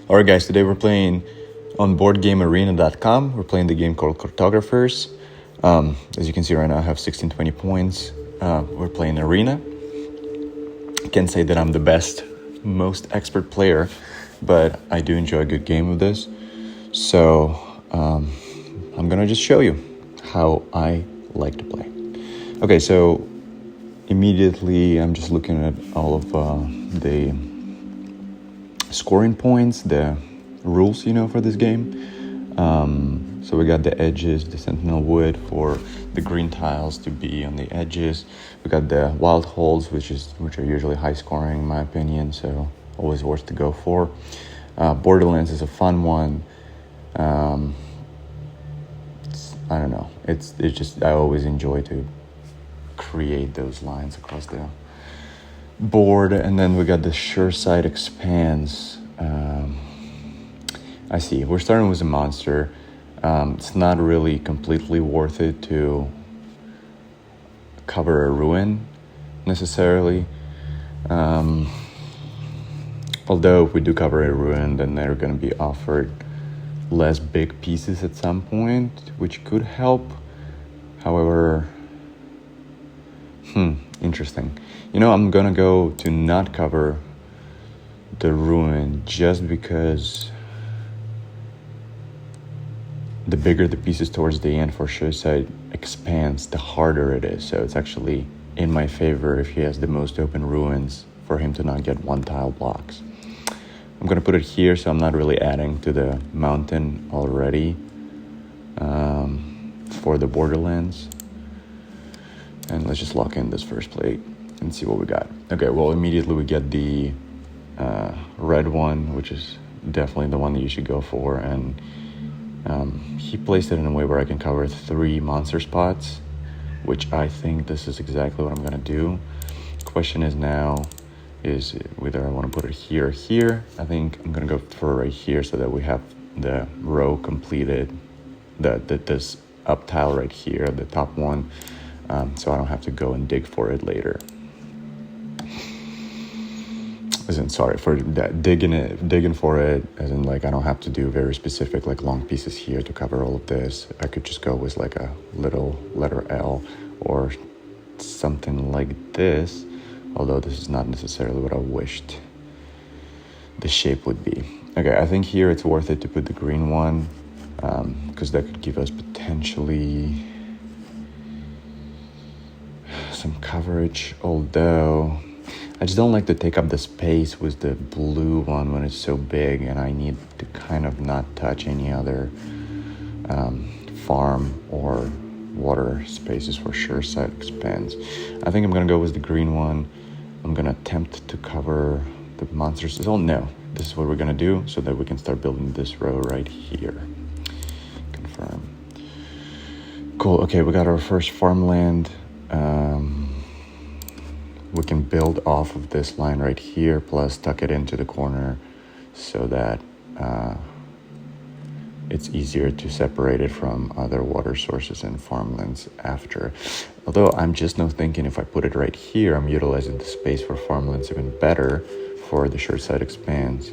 Alright guys, today we're playing on boardgamearena.com. We're playing the game called Cartographers. As you can see right now, I have 1620 points. We're playing Arena. I can't say that I'm the best, most expert player, but I do enjoy a good game of this. So I'm gonna just show you how I like to play. Okay, so immediately I'm just looking at all of the scoring points, the rules, for this game. So we got the edges, the sentinel wood for the green tiles to be on the edges. We got the wild holes, which are usually high scoring in my opinion, so always worth to go for. Borderlands is a fun one. I don't know. It's just I always enjoy to create those lines across the board. And then we got the sure side expands. I see. We're starting with a monster. It's not really completely worth it to cover a ruin necessarily. Although if we do cover a ruin, then they're going to be offered less big pieces at some point, which could help. However, interesting. I'm gonna go to not cover the ruin just because the bigger the pieces towards the end for sure side expands, the harder it is. So it's actually in my favor if he has the most open ruins for him to not get one tile blocks. I'm gonna put it here, so I'm not really adding to the mountain already for the Borderlands. And let's just lock in this first plate and see what we got. Okay, well, immediately we get the red one, which is definitely the one that you should go for. And he placed it in a way where I can cover 3 monster spots, which I think this is exactly what I'm gonna do. Question is now is whether I want to put it here or here. I think I'm gonna go for right here so that we have the row completed, this up tile right here, the top one, so I don't have to go and dig for it later. Sorry for that, digging for it, as in like I don't have to do very specific like long pieces here to cover all of this. I could just go with like a little letter L or something like this, although this is not necessarily what I wished the shape would be. Okay, I think here it's worth it to put the green one, because that could give us potentially some coverage, although I just don't like to take up the space with the blue one when it's so big, and I need to kind of not touch any other farm or water spaces for sure side expands. I think I'm gonna go with the green one. I'm gonna attempt to cover the monsters. Oh no, this is what we're gonna do so that we can start building this row right here. Confirm. Cool, okay, we got our first farmland. We can build off of this line right here, plus tuck it into the corner so that it's easier to separate it from other water sources and farmlands after. Although I'm just now thinking if I put it right here, I'm utilizing the space for farmlands even better for the short side expands,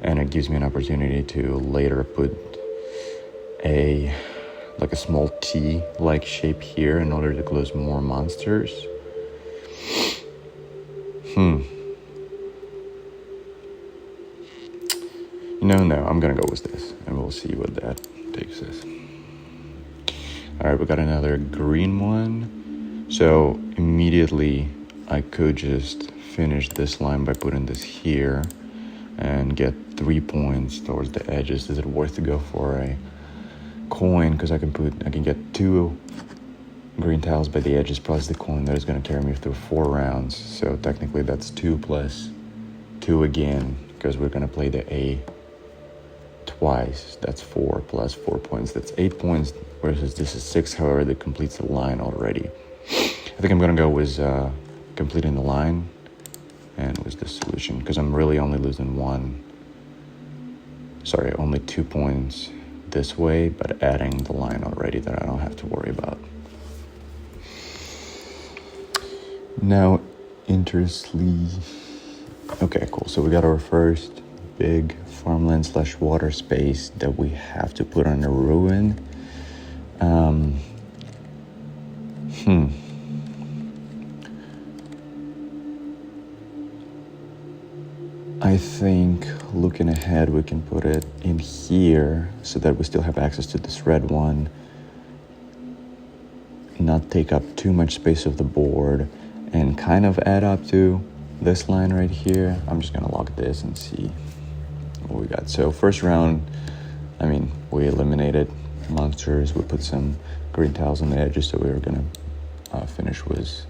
and it gives me an opportunity to later put a small T-like shape here in order to close more monsters. No, I'm gonna go with this, and we'll see what that takes us. All right, we got another green one. So immediately I could just finish this line by putting this here and get 3 points towards the edges. Is it worth to go for a coin? Because I can get 2 green tiles by the edges plus the coin that is going to carry me through 4 rounds. So technically that's 2 plus 2 again, because we're going to play the A twice. That's 4 plus 4 points. That's 8 points, whereas this is 6. However, that completes the line already. I think I'm going to go with completing the line and with this solution, because I'm really only losing only 2 points this way, but adding the line already that I don't have to worry about. Now, interestingly, okay, cool. So we got our first big farmland / water space that we have to put on a ruin. I think looking ahead, we can put it in here so that we still have access to this red one, not take up too much space of the board, and kind of add up to this line right here. I'm just gonna log this and see what we got. So first round, we eliminated monsters. We put some green tiles on the edges, so we were gonna finish with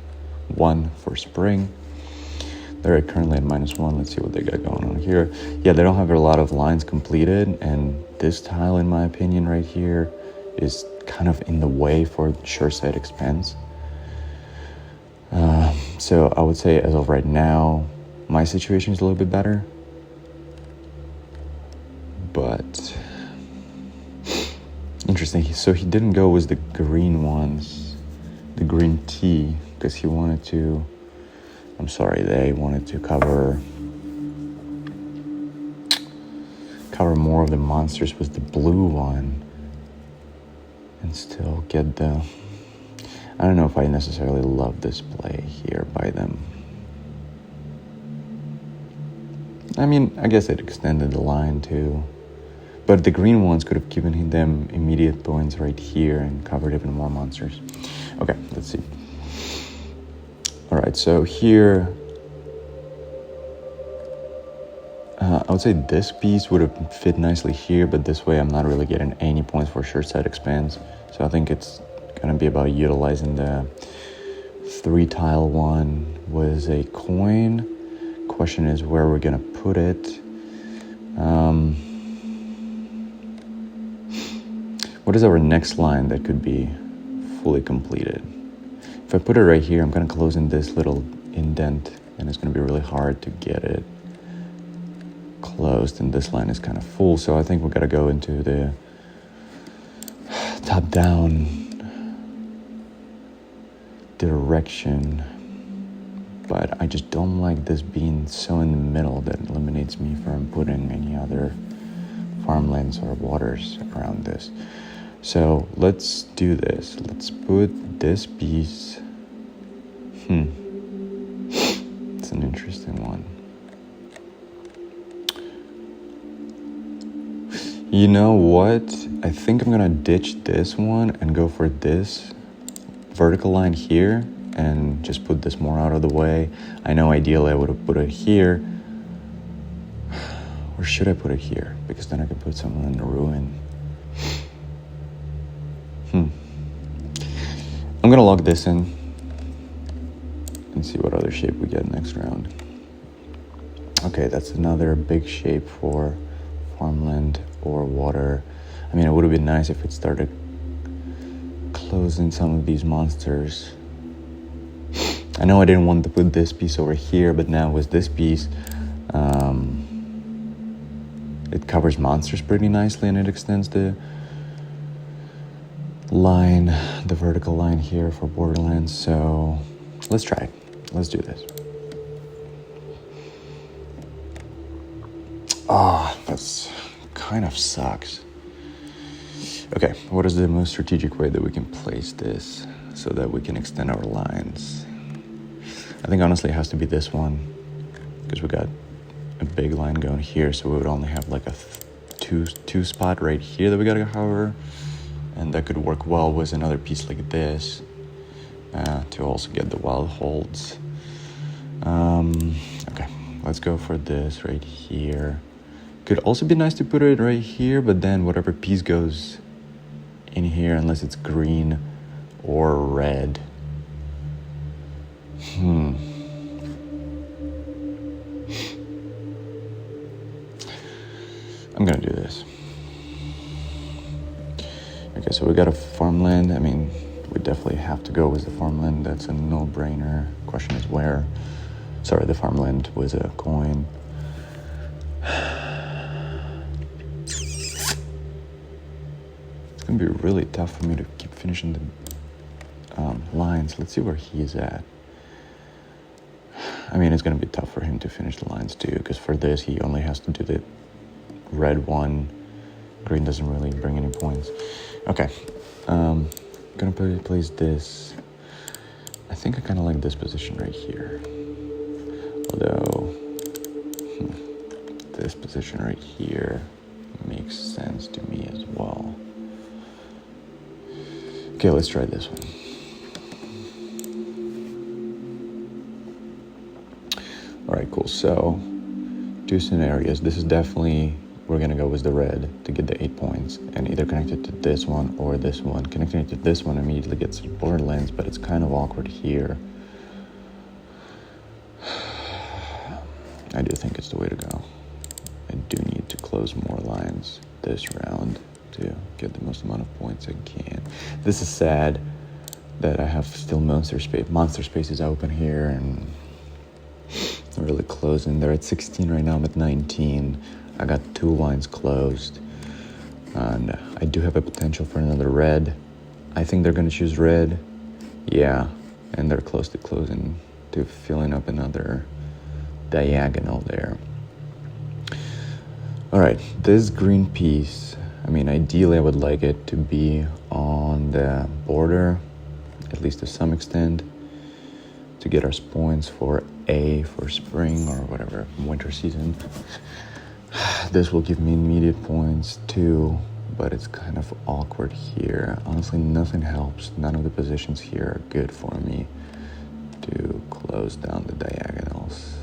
1 for spring. They're currently at -1. Let's see what they got going on here. Yeah, they don't have a lot of lines completed, and this tile, in my opinion, right here is kind of in the way for Shoreside Expanse. So I would say as of right now, my situation is a little bit better. But interesting. So he didn't go with the green ones, the green tea, because he wanted to. They wanted to cover more of the monsters with the blue one and still get the. I don't know if I necessarily love this play here by them. I guess it extended the line too. But the green ones could have given them immediate points right here and covered even more monsters. Okay, let's see. All right, so here, I would say this piece would have fit nicely here, but this way I'm not really getting any points for Shoreside Expanse. So I think it's gonna be about utilizing the 3-tile one with a coin. Question is where we're gonna put it. What is our next line that could be fully completed? If I put it right here, I'm gonna close in this little indent, and it's gonna be really hard to get it closed, and this line is kind of full, so I think we gotta go into the top-down direction. But I just don't like this being so in the middle that eliminates me from putting any other farmlands or waters around this. So let's do this. Let's put this piece. It's an interesting one. You know what? I think I'm gonna ditch this one and go for this vertical line here and just put this more out of the way. I know ideally I would have put it here. Or should I put it here? Because then I could put someone in the ruin. I'm gonna log this in and see what other shape we get next round. Okay, that's another big shape for farmland or water. It would have been nice if it started closing some of these monsters. I know I didn't want to put this piece over here, but now with this piece, it covers monsters pretty nicely, and it extends the line, the vertical line here for Borderlands. So let's try it. Let's do this. That's kind of sucks. Okay, what is the most strategic way that we can place this so that we can extend our lines? I think honestly it has to be this one, because we got a big line going here, so we would only have like a two spot right here that we gotta cover, and that could work well with another piece like this to also get the wild holds. Okay, let's go for this right here. Could also be nice to put it right here, but then whatever piece goes in here, unless it's green or red. I'm gonna do this. Okay, so we got a farmland. We definitely have to go with the farmland. That's a no-brainer. Question is where. Sorry, the farmland was a coin. It's gonna be really tough for me to keep finishing the lines. Let's see where he is at. It's gonna be tough for him to finish the lines too, because for this he only has to do the red one. Green doesn't really bring any points. Okay, gonna place this. I think I kind of like this position right here. Although, this position right here makes sense to me as well. Okay, let's try this one. All right, cool. So, two scenarios. This is definitely, we're gonna go with the red to get the 8 points, and either connect it to this one or this one. Connecting it to this one immediately gets borderlands, but it's kind of awkward here. I do think it's the way to go. I do need to close more lines this round to get the most amount of points I can. This is sad that I have still monster space is open here, and I'm really closing. They're at 16 right now. I'm at 19. I got 2 lines closed, and I do have a potential for another red. I think they're gonna choose red. Yeah, and they're close to closing, to filling up another diagonal there. All right, this green piece, I mean, ideally I would like it to be on the border, at least to some extent, to get us points for spring or whatever, winter season. This will give me immediate points too, but it's kind of awkward here. Honestly, nothing helps. None of the positions here are good for me to close down the diagonals.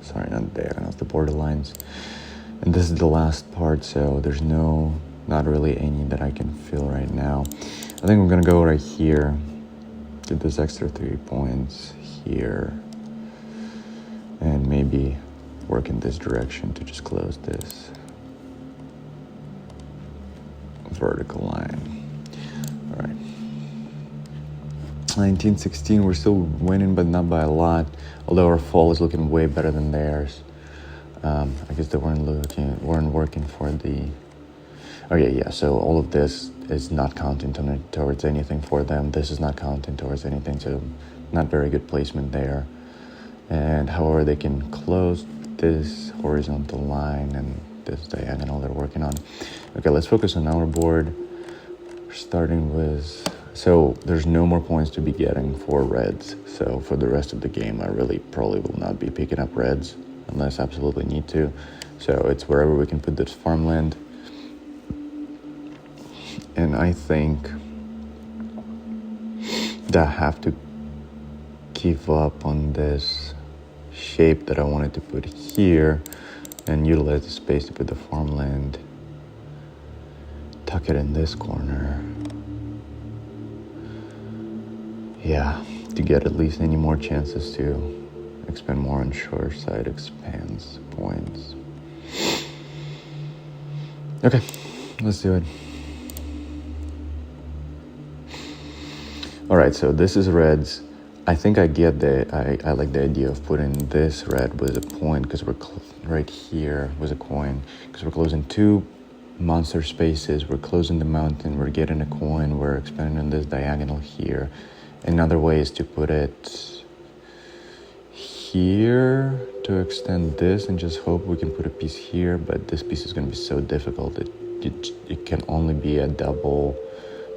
Sorry, not the diagonals, the borderlines. And this is the last part, so there's not really any that I can fill right now. I think I'm gonna go right here, get this extra 3 points here, and maybe work in this direction to just close this vertical line. All right. 1916, we're still winning, but not by a lot. Although our fall is looking way better than theirs. I guess they weren't working for the. Okay, yeah. So all of this is not counting towards anything for them. This is not counting towards anything. So not very good placement there. And however, they can close this horizontal line and this diagonal they're working on. Okay, let's focus on our board. We're starting with, so there's no more points to be getting for reds. So for the rest of the game, I really probably will not be picking up reds unless I absolutely need to. So it's wherever we can put this farmland. And I think that I have to give up on this shape that I wanted to put here and utilize the space to put the farmland, tuck it in this corner. Yeah, to get at least any more chances to expend more on shore side expanse points. Okay, let's do it. All right, so this is reds. I think I get I like the idea of putting this red with a point, because we're right here with a coin, because we're closing 2 monster spaces, we're closing the mountain, we're getting a coin, we're expanding on this diagonal here. Another way is to put it here to extend this and just hope we can put a piece here, but this piece is going to be so difficult. It can only be a double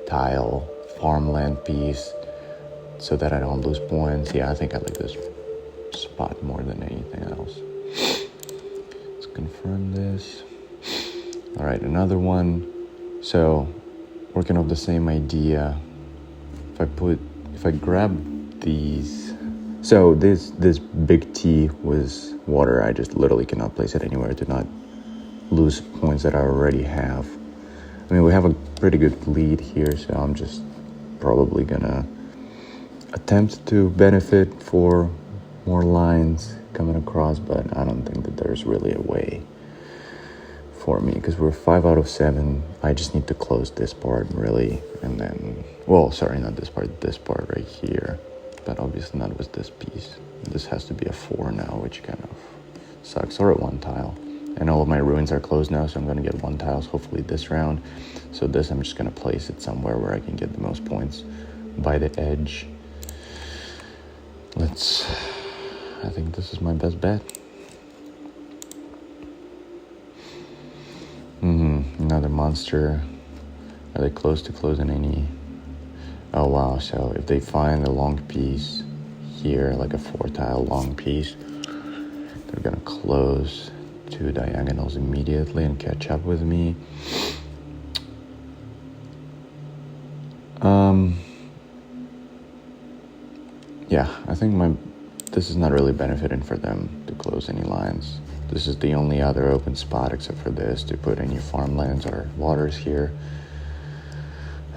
tile farmland piece, so that I don't lose points. Yeah, I think I like this spot more than anything else. Let's confirm this. All right, another one. So, working off the same idea. If I grab these, so this big T was water. I just literally cannot place it anywhere to not lose points that I already have. I mean, we have a pretty good lead here, so I'm just probably gonna attempt to benefit for more lines coming across, but I don't think that there's really a way for me, because we're 5 out of 7. I just need to close this part really, and then, well, sorry, not this part right here, but obviously not with this piece. This has to be a 4 now, which kind of sucks, or at 1 tile. And all of my ruins are closed now, so I'm gonna get 1 tiles hopefully this round. So this, I'm just gonna place it somewhere where I can get the most points by the edge. I think this is my best bet. monster. Are they close to closing any? Oh wow, so if they find a long piece here, like a 4-tile long piece, they're gonna close 2 diagonals immediately and catch up with me. Yeah, I think this is not really benefiting for them to close any lines. This is the only other open spot except for this to put any farmlands or waters here.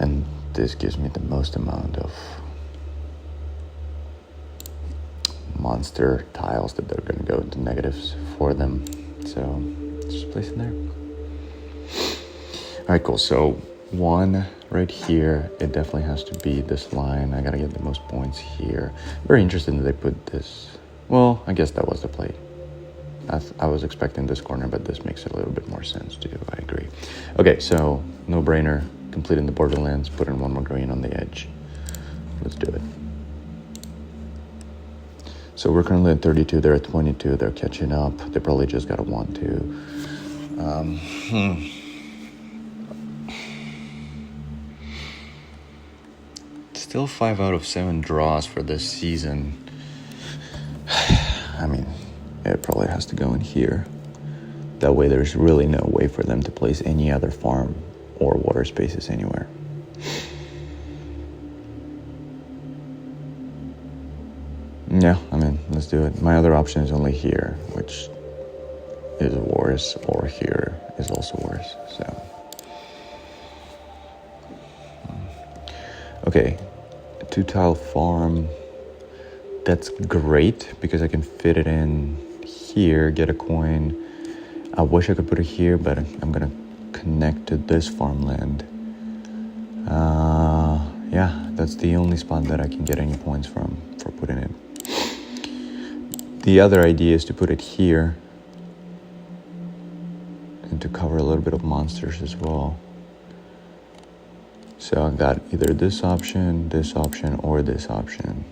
And this gives me the most amount of monster tiles that they're going to go into negatives for them. So just place it there. All right, cool. So 1 right here, it definitely has to be this line. I got to get the most points here. Very interesting that they put this. Well, I guess that was the play. I was expecting this corner, but this makes a little bit more sense too. I agree. Okay, so no brainer. Completing the borderlands, putting 1 more green on the edge. Let's do it. So we're currently at 32, they're at 22, they're catching up. They probably just got a 1-2. Still 5 out of 7 draws for this season. I mean, it probably has to go in here. That way there's really no way for them to place any other farm or water spaces anywhere. Yeah, I mean, let's do it. My other option is only here, which is worse, or here is also worse, so. Okay, 2-tile farm. That's great because I can fit it in here, get a coin. I wish I could put it here, but I'm gonna connect to this farmland. Yeah, that's the only spot that I can get any points from for putting it. The other idea is to put it here and to cover a little bit of monsters as well. So I got either this option, or this option.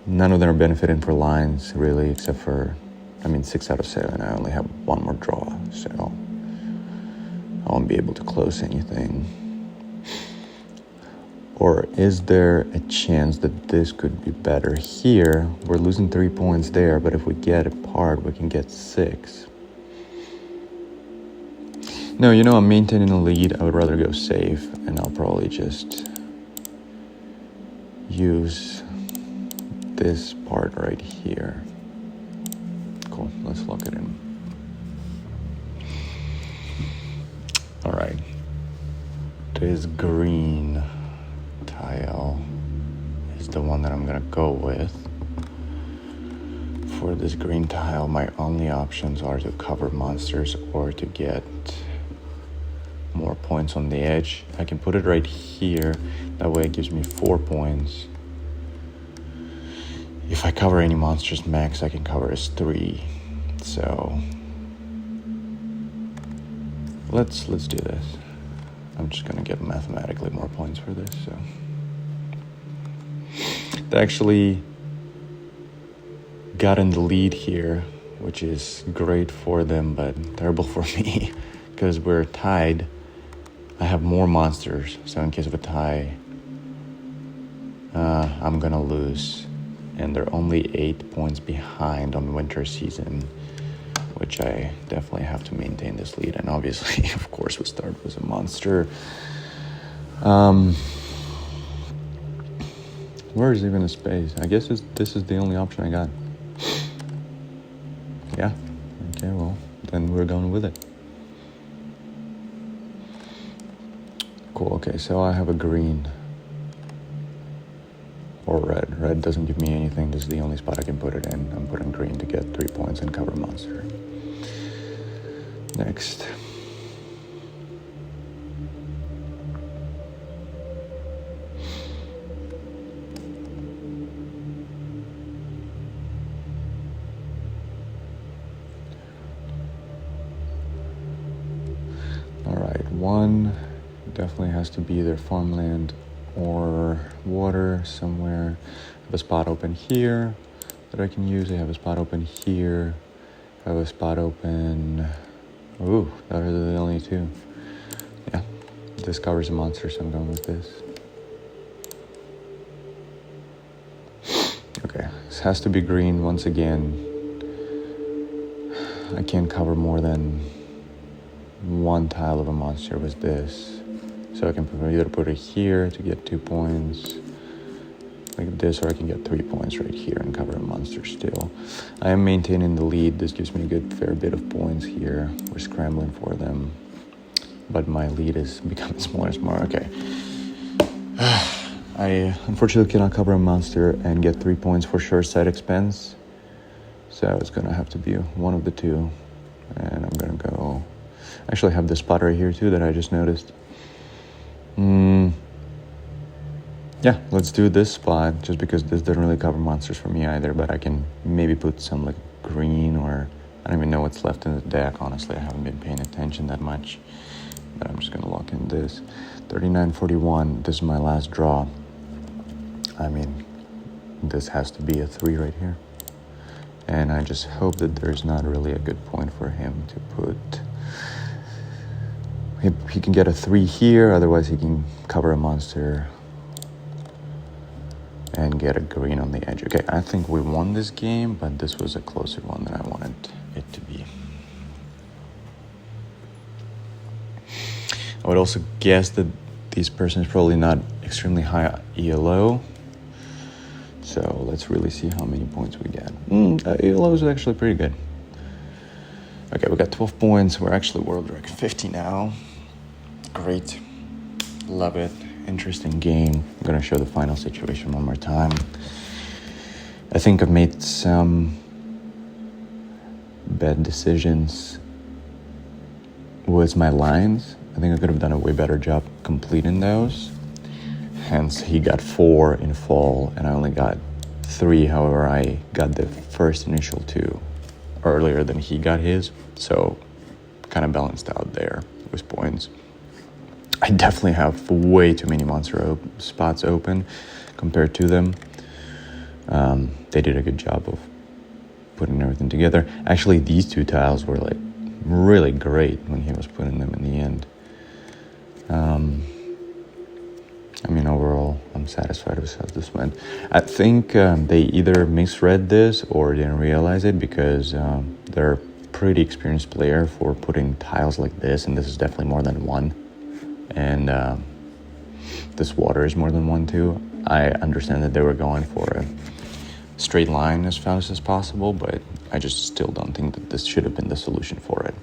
None of them are benefiting for lines really, except for, 6 out of 7. I only have 1 more draw, so I won't be able to close anything. Or is there a chance that this could be better here? We're losing 3 points there, but if we get a part, we can get 6. No, I'm maintaining a lead. I would rather go safe, and I'll probably just use this part right here. Cool, let's lock it in. All right, this green tile is the one that I'm gonna go with. For this green tile, my only options are to cover monsters or to get more points on the edge. I can put it right here, that way it gives me 4 points. If I cover any monsters max, I can cover as 3. So let's do this. I'm just gonna get mathematically more points for this. So they actually got in the lead here, which is great for them, but terrible for me because we're tied. I have more monsters, so in case of a tie, I'm gonna lose. And they're only 8 points behind on winter season, which I definitely have to maintain this lead. And obviously, of course, we start with a monster. Where is even a space? I guess this is the only option I got. Yeah, okay, well, then we're going with it. Cool, okay, so I have a green. Or red. Red doesn't give me anything. This is the only spot I can put it in. I'm putting green to get 3 points and cover monster. Next. All right, 1 definitely has to be either farmland or water somewhere. I have a spot open here that I can use. I have a spot open here. I have a spot open. Ooh, those are the only 2. This covers a monster, so I'm going with this. Okay, this has to be green once again. I can't cover more than one tile of a monster with this. So I can either put it here to get 2 points, like this, or I can get 3 points right here and cover a monster still. I am maintaining the lead. This gives me a good fair bit of points here. We're scrambling for them, but my lead is becoming smaller and smaller. Okay. I unfortunately cannot cover a monster and get 3 points for sure side expense. So it's gonna have to be one of the two. And I'm gonna go, actually I have this spot right here too that I just noticed. Yeah, let's do this spot just because this doesn't really cover monsters for me either, but I can maybe put some like green, or I don't even know what's left in the deck. Honestly, I haven't been paying attention that much, but I'm just gonna lock in this. 39.41, this is my last draw. I mean, this has to be a 3 right here. And I just hope that there's not really a good point for him to put. He can get a 3 here, otherwise he can cover a monster and get a green on the edge. Okay, I think we won this game, but this was a closer one than I wanted it to be. I would also guess that this person is probably not extremely high ELO. So let's really see how many points we get. ELO is actually pretty good. Okay, we got 12 points. We're actually world record 50 now. Great. Love it. Interesting game. I'm going to show the final situation one more time. I think I've made some bad decisions with my lines. I think I could have done a way better job completing those. Hence, he got 4 in fall, and I only got 3. However, I got the first initial 2 earlier than he got his, so kind of balanced out there with points. I definitely have way too many monster spots open compared to them. They did a good job of putting everything together. Actually, these 2 tiles were like really great when he was putting them in the end. I mean, overall, I'm satisfied with how this went. I think they either misread this or didn't realize it, because they're a pretty experienced player for putting tiles like this, and this is definitely more than 1. And this water is more than 1 too. I understand that they were going for a straight line as fast as possible, but I just still don't think that this should have been the solution for it.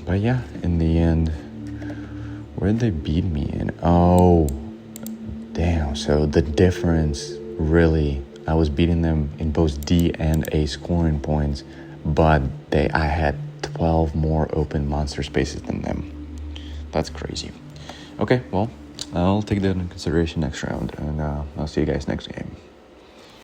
But yeah, in the end, where did they beat me in? Oh, damn. So the difference, really, I was beating them in both D and A scoring points, but I had 12 more open monster spaces than them. That's crazy. Okay, well, I'll take that into consideration next round, and I'll see you guys next game.